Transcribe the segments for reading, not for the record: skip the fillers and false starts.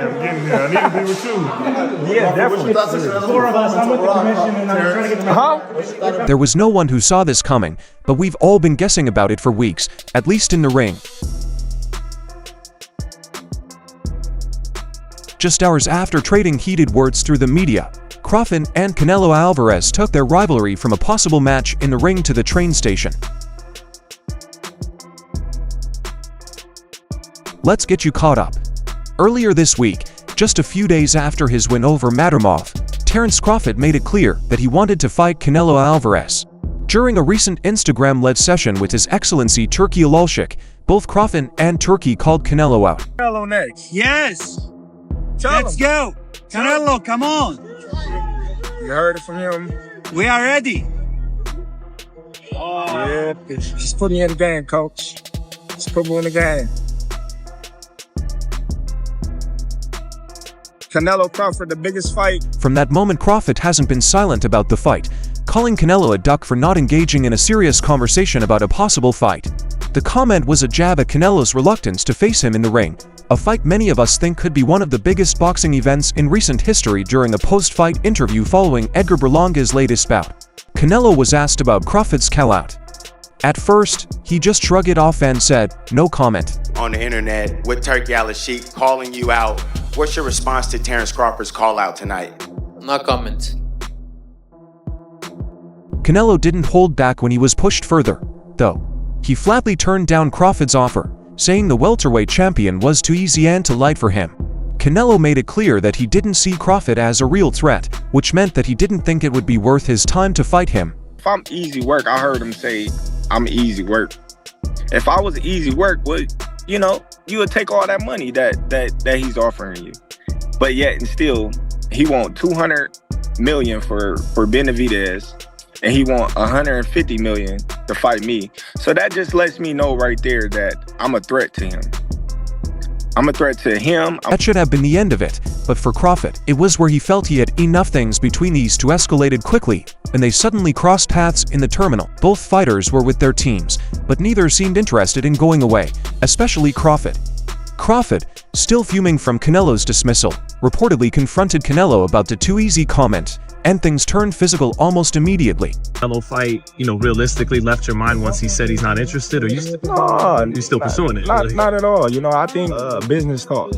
I'm getting there. I need to be with you. Yeah, definitely. 4 of us. I'm with the commission and I'm trying to get the There was no one who saw this coming, but we've all been guessing about it for weeks, at least in the ring. Just hours after trading heated words through the media, Crawford and Canelo Alvarez took their rivalry from a possible match in the ring to the train station. Let's get you caught up. Earlier this week, just a few days after his win over Madrimov, Terence Crawford made it clear that he wanted to fight Canelo Alvarez. During a recent Instagram-led session with His Excellency Turki Alalshik, both Crawford and Turki called Canelo out. Canelo next. Yes. Let's go. Canelo, come on. You heard it from him? We are ready. Yeah, just put me in the game, coach. Just put me in the game. Canelo Crawford, the biggest fight. From that moment, Crawford hasn't been silent about the fight, calling Canelo a duck for not engaging in a serious conversation about a possible fight. The comment was a jab at Canelo's reluctance to face him in the ring, a fight many of us think could be one of the biggest boxing events in recent history. During a post-fight interview following Edgar Berlanga's latest bout, Canelo was asked about Crawford's call-out. At first, he just shrugged it off and said, "No comment." On the internet, with Turki Alalshik calling you out, what's your response to Terence Crawford's call-out tonight? No comment. Canelo didn't hold back when he was pushed further, though. He flatly turned down Crawford's offer, saying the welterweight champion was too easy and too light for him. Canelo made it clear that he didn't see Crawford as a real threat, which meant that he didn't think it would be worth his time to fight him. If I'm easy work, I heard him say, I'm easy work. If I was easy work, well, you know, you would take all that money that he's offering you. But yet and still, he want 200 million for Benavidez, and he want 150 million to fight me. So that just lets me know right there that I'm a threat to him. I'm a threat to him. That should have been the end of it, but for Crawford, it was where he felt he had enough. Things between these two escalated quickly, and they suddenly crossed paths in the terminal. Both fighters were with their teams, but neither seemed interested in going away, especially Crawford. Crawford, still fuming from Canelo's dismissal, reportedly confronted Canelo about the too easy comment, and things turned physical almost immediately. Canelo fight, realistically left your mind once he said he's not interested, or you still pursuing it? Not at all. I think business talks.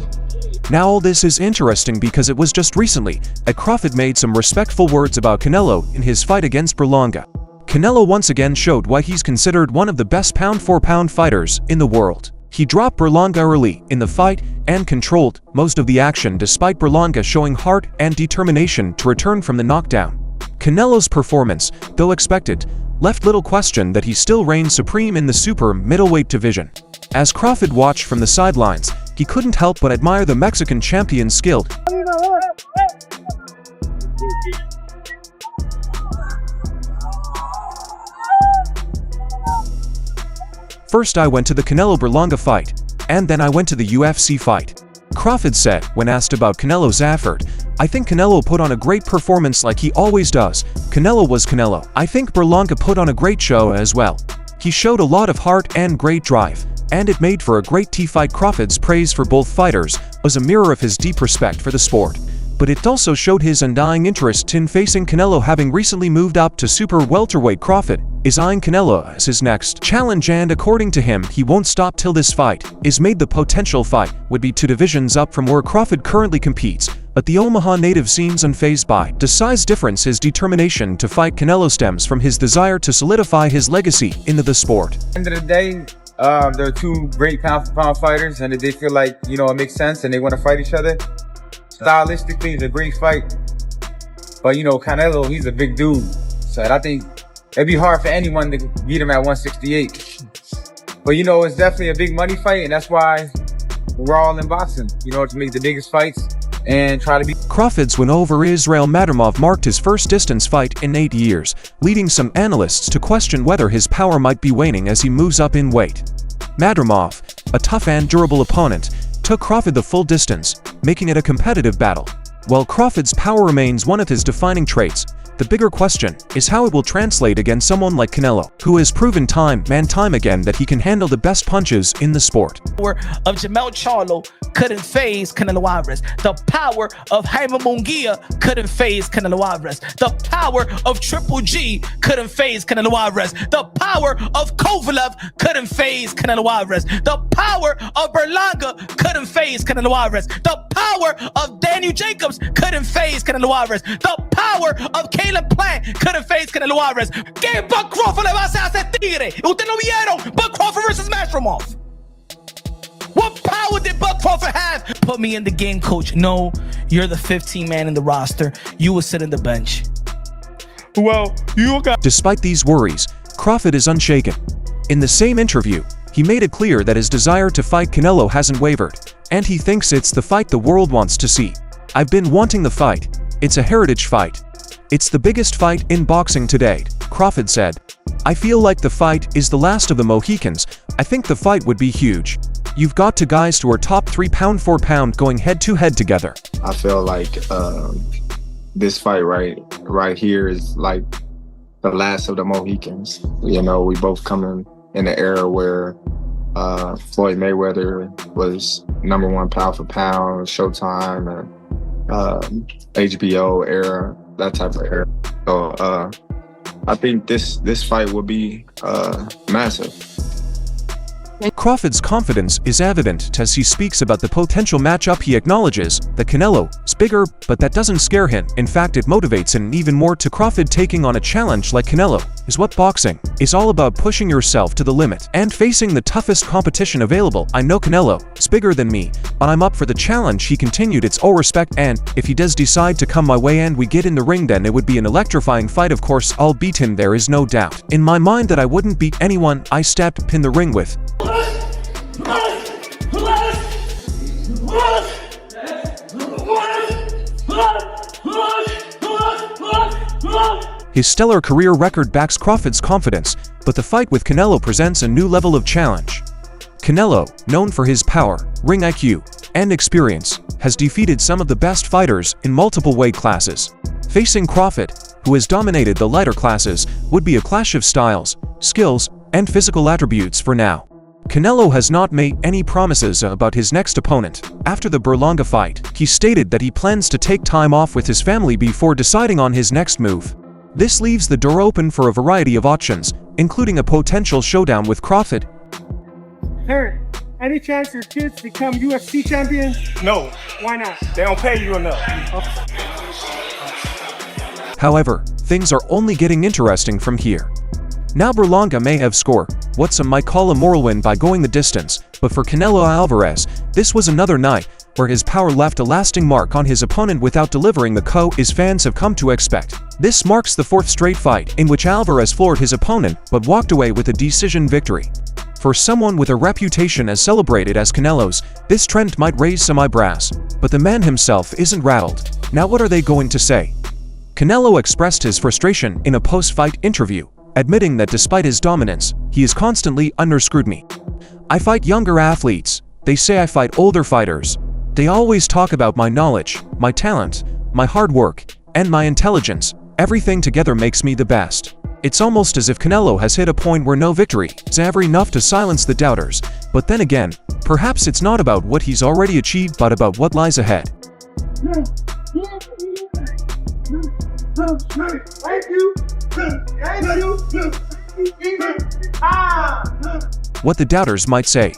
Now all this is interesting because it was just recently that Crawford made some respectful words about Canelo in his fight against Berlanga. Canelo once again showed why he's considered one of the best pound-for-pound fighters in the world. He dropped Berlanga early in the fight and controlled most of the action despite Berlanga showing heart and determination to return from the knockdown. Canelo's performance, though expected, left little question that he still reigns supreme in the super middleweight division. As Crawford watched from the sidelines, he couldn't help but admire the Mexican champion's skill. First I went to the Canelo Berlanga fight, and then I went to the UFC fight. Crawford said when asked about Canelo's effort, "I think Canelo put on a great performance like he always does. Canelo was Canelo. I think Berlanga put on a great show as well. He showed a lot of heart and great drive, and it made for a great T-fight." Crawford's praise for both fighters was a mirror of his deep respect for the sport, but it also showed his undying interest in facing Canelo. Having recently moved up to super welterweight, Crawford is eyeing Canelo as his next challenge, and according to him, he won't stop till this fight is made. The potential fight would be 2 divisions up from where Crawford currently competes, but the Omaha native seems unfazed by the size difference. His determination to fight Canelo stems from his desire to solidify his legacy into the sport. At the end of the day, they're 2 great pound-for-pound fighters, and if they feel like, it makes sense and they want to fight each other, stylistically, it's a great fight. But, Canelo, he's a big dude. So I think it'd be hard for anyone to beat him at 168. But, it's definitely a big money fight, and that's why we're all in boxing, to make the biggest fights and try to be. Crawford's win over Israel Madrimov marked his first distance fight in 8 years, leading some analysts to question whether his power might be waning as he moves up in weight. Madrimov, a tough and durable opponent, took Crawford the full distance, making it a competitive battle. While Crawford's power remains one of his defining traits, The bigger question is how it will translate against someone like Canelo, who has proven time and time again that he can handle the best punches in the sport. Of Jamel Charlo couldn't phase Canelo Alvarez. The power of Jaime Munguia couldn't phase Canelo Alvarez. The power of Triple G couldn't phase Canelo Alvarez. The power of Kovalev couldn't phase Canelo Alvarez. The power of Berlanga couldn't phase Canelo Alvarez. The power of Daniel Jacobs couldn't phase Canelo Alvarez. The power of Caleb Plant couldn't face Canelo Alvarez. ¿Qué Buck Crawford le va a hacer a ese tigre? Ustedes no vieron Buck Crawford versus Mastromoff. What power did Buck Crawford have? Put me in the game, coach. No, you're the 15th man in the roster. You will sit in the bench. Well, you got... Despite these worries, Crawford is unshaken. In the same interview, he made it clear that his desire to fight Canelo hasn't wavered, and he thinks it's the fight the world wants to see. I've been wanting the fight. It's a heritage fight. It's the biggest fight in boxing to date, Crawford said. I feel like the fight is the last of the Mohicans. I think the fight would be huge. You've got two guys who are top 3 pound for pound going head to head together. I feel like this fight right here is like the last of the Mohicans. You know, we both coming in an era where Floyd Mayweather was #1 pound for pound, Showtime, and HBO era, that type of era. So I think this fight will be massive. Crawford's confidence is evident as he speaks about the potential matchup. He acknowledges that Canelo is bigger, but that doesn't scare him. In fact, it motivates him even more. To Crawford, taking on a challenge like Canelo is what boxing is all about, pushing yourself to the limit and facing the toughest competition available. I know Canelo is bigger than me, but I'm up for the challenge, he continued. It's all respect, and if he does decide to come my way and we get in the ring, then it would be an electrifying fight. Of course, I'll beat him. There is no doubt in my mind that I wouldn't beat anyone I stepped in the ring with. His stellar career record backs Crawford's confidence, but the fight with Canelo presents a new level of challenge. Canelo, known for his power, ring IQ, and experience, has defeated some of the best fighters in multiple weight classes. Facing Crawford, who has dominated the lighter classes, would be a clash of styles, skills, and physical attributes for now. Canelo has not made any promises about his next opponent. After the Berlanga fight, he stated that he plans to take time off with his family before deciding on his next move. This leaves the door open for a variety of options, including a potential showdown with Crawford. Terrence, any chance your kids become UFC champions? No. Why not? They don't pay you enough. However, things are only getting interesting from here. Now Berlanga may have scored what some might call a moral win by going the distance, but for Canelo Alvarez, this was another night where his power left a lasting mark on his opponent without delivering the KO his fans have come to expect. This marks the 4th straight fight in which Alvarez floored his opponent but walked away with a decision victory. For someone with a reputation as celebrated as Canelo's, this trend might raise some eyebrows, but the man himself isn't rattled. Now what are they going to say? Canelo expressed his frustration in a post-fight interview, admitting that despite his dominance, he is constantly under scrutiny. I fight younger athletes. They say I fight older fighters. They always talk about my knowledge, my talent, my hard work, and my intelligence. Everything together makes me the best. It's almost as if Canelo has hit a point where no victory is ever enough to silence the doubters. But then again, perhaps it's not about what he's already achieved but about what lies ahead. What the doubters might say,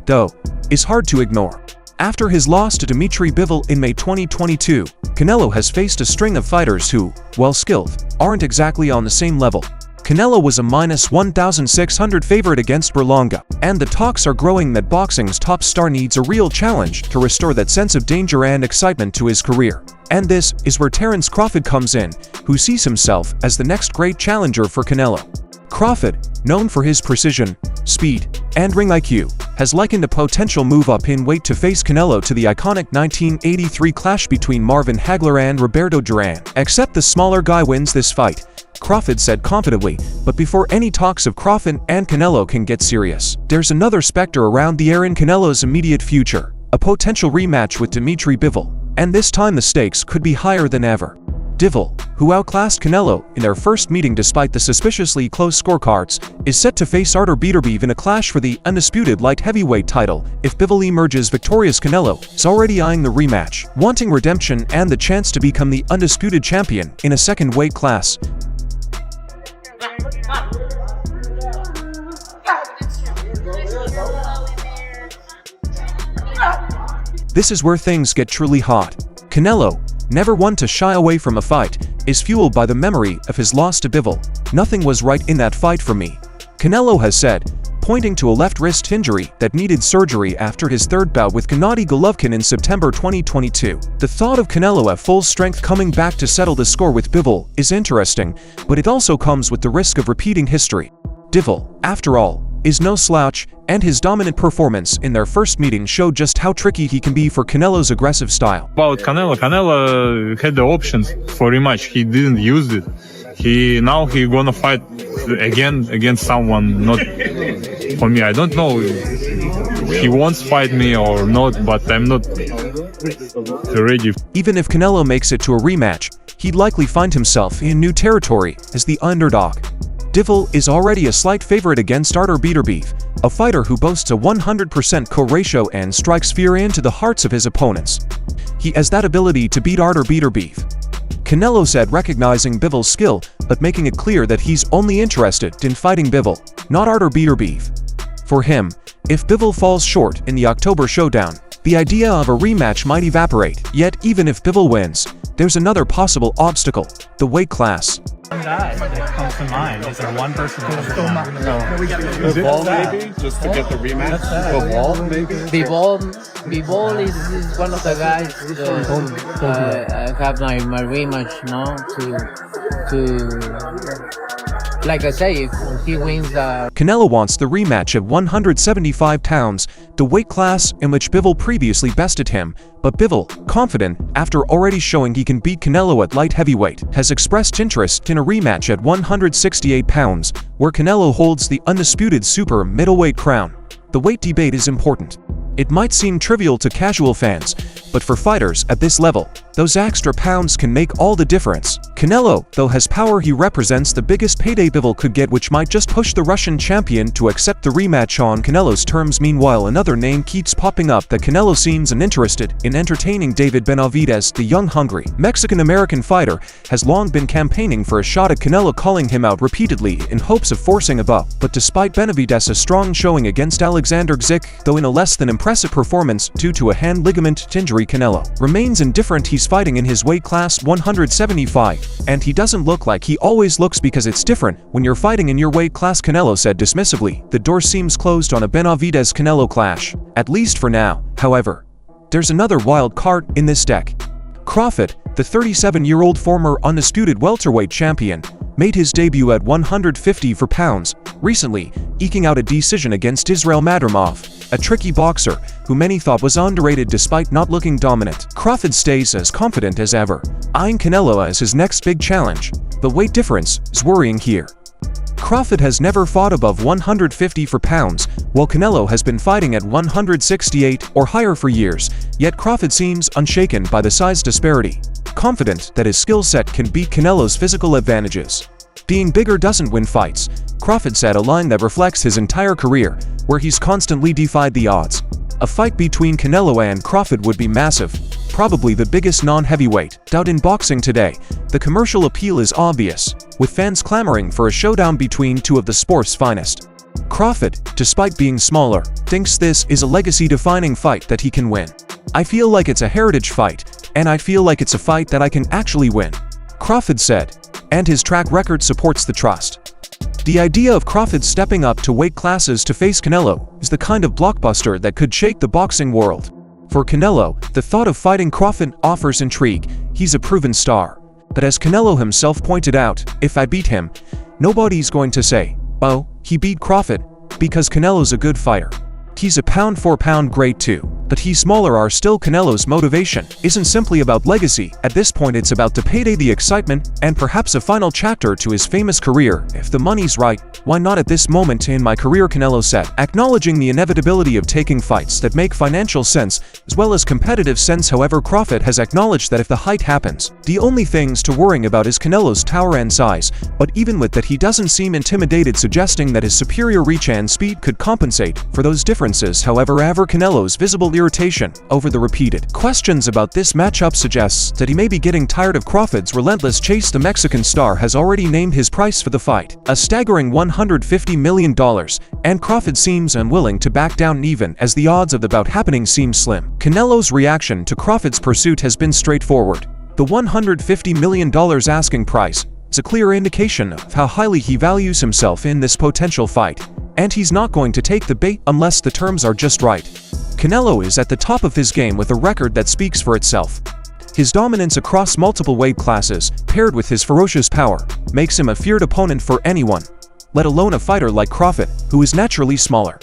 though, is hard to ignore. After his loss to Dimitri Bivol in May 2022, Canelo has faced a string of fighters who, while skilled, aren't exactly on the same level. Canelo was a -1,600 favorite against Berlanga, and the talks are growing that boxing's top star needs a real challenge to restore that sense of danger and excitement to his career. And this is where Terence Crawford comes in, who sees himself as the next great challenger for Canelo. Crawford, known for his precision, speed, and ring IQ, has likened a potential move up in weight to face Canelo to the iconic 1983 clash between Marvin Hagler and Roberto Duran. Except the smaller guy wins this fight, Crawford said confidently, but before any talks of Crawford and Canelo can get serious, there's another specter around the air in Canelo's immediate future, a potential rematch with Dimitri Bivol, and this time the stakes could be higher than ever. Bivol, who outclassed Canelo in their first meeting despite the suspiciously close scorecards, is set to face Artur Beterbiev in a clash for the undisputed light heavyweight title. If Bivol emerges victorious, Canelo is already eyeing the rematch, wanting redemption and the chance to become the undisputed champion in a second weight class. This is where things get truly hot. Canelo, never one to shy away from a fight, is fueled by the memory of his loss to Bivol. "Nothing was right in that fight for me," Canelo has said, pointing to a left wrist injury that needed surgery after his third bout with Gennady Golovkin in September 2022. The thought of Canelo at full strength coming back to settle the score with Bivol is interesting, but it also comes with the risk of repeating history. Bivol, after all, is no slouch, and his dominant performance in their first meeting showed just how tricky he can be for Canelo's aggressive style. About Canelo had the options for rematch. He didn't use it. Now he gonna fight again against someone not for me. I don't know if he wants to fight me or not, but I'm not ready. Even if Canelo makes it to a rematch, he'd likely find himself in new territory as the underdog. Bivol is already a slight favorite against Artur Beterbiev, a fighter who boasts a 100% KO ratio and strikes fear into the hearts of his opponents. He has that ability to beat Artur Beterbiev. Canelo said, recognizing Bivol's skill, but making it clear that he's only interested in fighting Bivol, not Artur Beterbiev. For him, if Bivol falls short in the October showdown, the idea of a rematch might evaporate. Yet even if Bivol wins, there's another possible obstacle: the weight class. One guy that comes to mind. Is there one person that comes to mind? No. Bivol, maybe? Just to get the rematch? Bivol, maybe? Bivol is one of the guys I have my rematch now to like I say, if he wins Canelo wants the rematch at 175 pounds, the weight class in which Bivol previously bested him, but Bivol, confident after already showing he can beat Canelo at light heavyweight, has expressed interest in a rematch at 168 pounds, where Canelo holds the undisputed super middleweight crown. The weight debate is important. It might seem trivial to casual fans, but for fighters at this level, those extra pounds can make all the difference. Canelo, though, has power. He represents the biggest payday Bivol could get, which might just push the Russian champion to accept the rematch on Canelo's terms. Meanwhile, another name keeps popping up that Canelo seems uninterested in entertaining. David Benavidez, the young, hungry Mexican-American fighter, has long been campaigning for a shot at Canelo, calling him out repeatedly in hopes of forcing a bout. But despite Benavidez's strong showing against Alexander Gzik, though in a less than impressive performance due to a hand ligament injury, Canelo remains indifferent. He's fighting in his weight class 175, and he doesn't look like he always looks, because it's different when you're fighting in your weight class, Canelo said dismissively. The door seems closed on a Benavidez-Canelo clash, at least for now. However, there's another wild card in this deck. Crawford, the 37-year-old former undisputed welterweight champion, made his debut at 154 pounds recently, eking out a decision against Israel Madrimov, a tricky boxer who many thought was underrated despite not looking dominant. Crawford stays as confident as ever, eyeing Canelo as his next big challenge. The weight difference is worrying here. Crawford has never fought above 154 pounds, while Canelo has been fighting at 168 or higher for years, yet Crawford seems unshaken by the size disparity, confident that his skill set can beat Canelo's physical advantages. Being bigger doesn't win fights, Crawford said, a line that reflects his entire career, where he's constantly defied the odds. A fight between Canelo and Crawford would be massive, probably the biggest non-heavyweight bout in boxing today. The commercial appeal is obvious, with fans clamoring for a showdown between two of the sport's finest. Crawford, despite being smaller, thinks this is a legacy-defining fight that he can win. "I feel like it's a heritage fight, and I feel like it's a fight that I can actually win," Crawford said, and his track record supports the trust. The idea of Crawford stepping up to weight classes to face Canelo is the kind of blockbuster that could shake the boxing world. For Canelo, the thought of fighting Crawford offers intrigue. He's a proven star. But as Canelo himself pointed out, "If I beat him, nobody's going to say, 'Oh, he beat Crawford,' because Canelo's a good fighter." He's a pound-for-pound great too. But he's smaller are still Canelo's motivation isn't simply about legacy. At this point it's about the payday, the excitement, and perhaps a final chapter to his famous career. If the money's right, why not at this moment in my career, Canelo said, acknowledging the inevitability of taking fights that make financial sense as well as competitive sense. However, Crawford has acknowledged that if the height happens, the only things to worrying about is Canelo's power and size, but even with that he doesn't seem intimidated, suggesting that his superior reach and speed could compensate for those differences. However, Canelo's visible irritation over the repeated questions about this matchup suggests that he may be getting tired of Crawford's relentless chase. The Mexican star has already named his price for the fight, a staggering $150 million, and Crawford seems unwilling to back down even as the odds of the bout happening seem slim. Canelo's reaction to Crawford's pursuit has been straightforward. The $150 million asking price is a clear indication of how highly he values himself in this potential fight, and he's not going to take the bait unless the terms are just right. Canelo is at the top of his game with a record that speaks for itself. His dominance across multiple weight classes, paired with his ferocious power, makes him a feared opponent for anyone, let alone a fighter like Crawford, who is naturally smaller.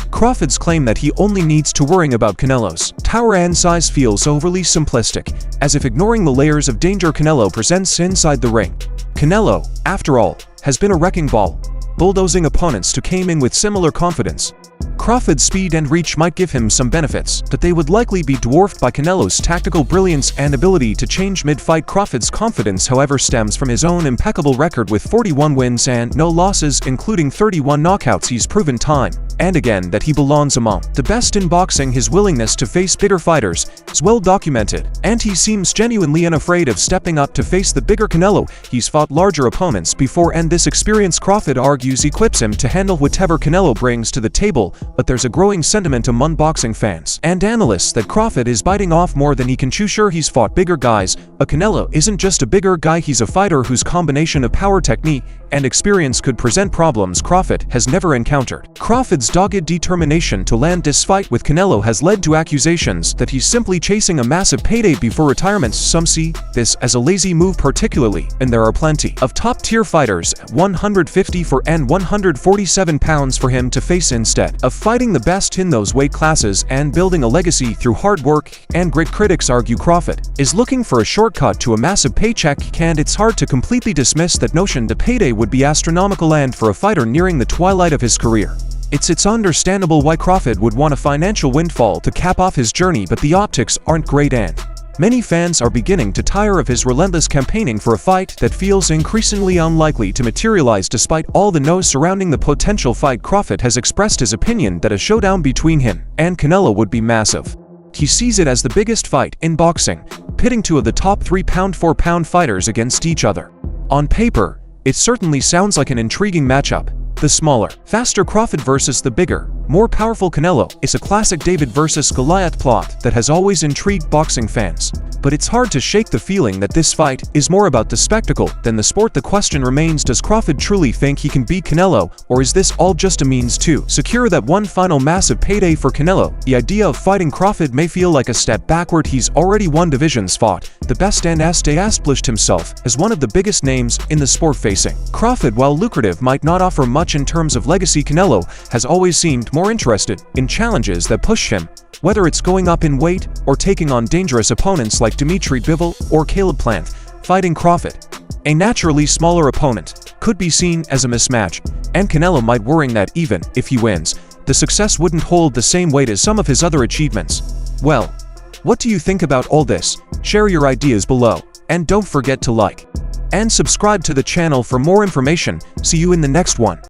Crawford's claim that he only needs to worry about Canelo's power and size feels overly simplistic, as if ignoring the layers of danger Canelo presents inside the ring. Canelo, after all, has been a wrecking ball, bulldozing opponents to came in with similar confidence. Crawford's speed and reach might give him some benefits, but they would likely be dwarfed by Canelo's tactical brilliance and ability to change mid-fight. Crawford's confidence, however, stems from his own impeccable record with 41 wins and no losses, including 31 knockouts. He's proven time and again that he belongs among the best in boxing. His willingness to face bigger fighters is well documented, and he seems genuinely unafraid of stepping up to face the bigger Canelo. He's fought larger opponents before, and this experience, Crawford argues, equips him to handle whatever Canelo brings to the table. But there's a growing sentiment among boxing fans and analysts that Crawford is biting off more than he can chew. Sure, he's fought bigger guys, but Canelo isn't just a bigger guy, he's a fighter whose combination of power, technique, and experience could present problems Crawford has never encountered. Crawford's dogged determination to land this fight with Canelo has led to accusations that he's simply chasing a massive payday before retirement. Some see this as a lazy move particularly, and there are plenty of top-tier fighters at 154 and 147 pounds for him to face instead of fighting the best in those weight classes and building a legacy through hard work and grit. Critics argue Crawford is looking for a shortcut to a massive paycheck, and it's hard to completely dismiss that notion. The payday would be astronomical, and for a fighter nearing the twilight of his career, it's understandable why Crawford would want a financial windfall to cap off his journey, but the optics aren't great, and many fans are beginning to tire of his relentless campaigning for a fight that feels increasingly unlikely to materialize. Despite all the noise surrounding the potential fight, Crawford has expressed his opinion that a showdown between him and Canelo would be massive. He sees it as the biggest fight in boxing, pitting two of the top 3 pound-for-pound fighters against each other. On paper, it certainly sounds like an intriguing matchup. The smaller, faster Crawford versus the bigger, more powerful Canelo is a classic David versus Goliath plot that has always intrigued boxing fans. But it's hard to shake the feeling that this fight is more about the spectacle than the sport. The question remains, does Crawford truly think he can beat Canelo, or is this all just a means to secure that one final massive payday for Canelo? The idea of fighting Crawford may feel like a step backward. He's already won divisions, fought the best, and established himself as one of the biggest names in the sport. Facing Crawford, while lucrative, might not offer much in terms of legacy. Canelo has always seemed more interested in challenges that push him, whether it's going up in weight or taking on dangerous opponents like Dimitri Bivol or Caleb Plant. Fighting Crawford, a naturally smaller opponent, could be seen as a mismatch, and Canelo might worry that even if he wins, the success wouldn't hold the same weight as some of his other achievements. Well, what do you think about all this? Share your ideas below, and don't forget to like and subscribe to the channel for more information. See you in the next one.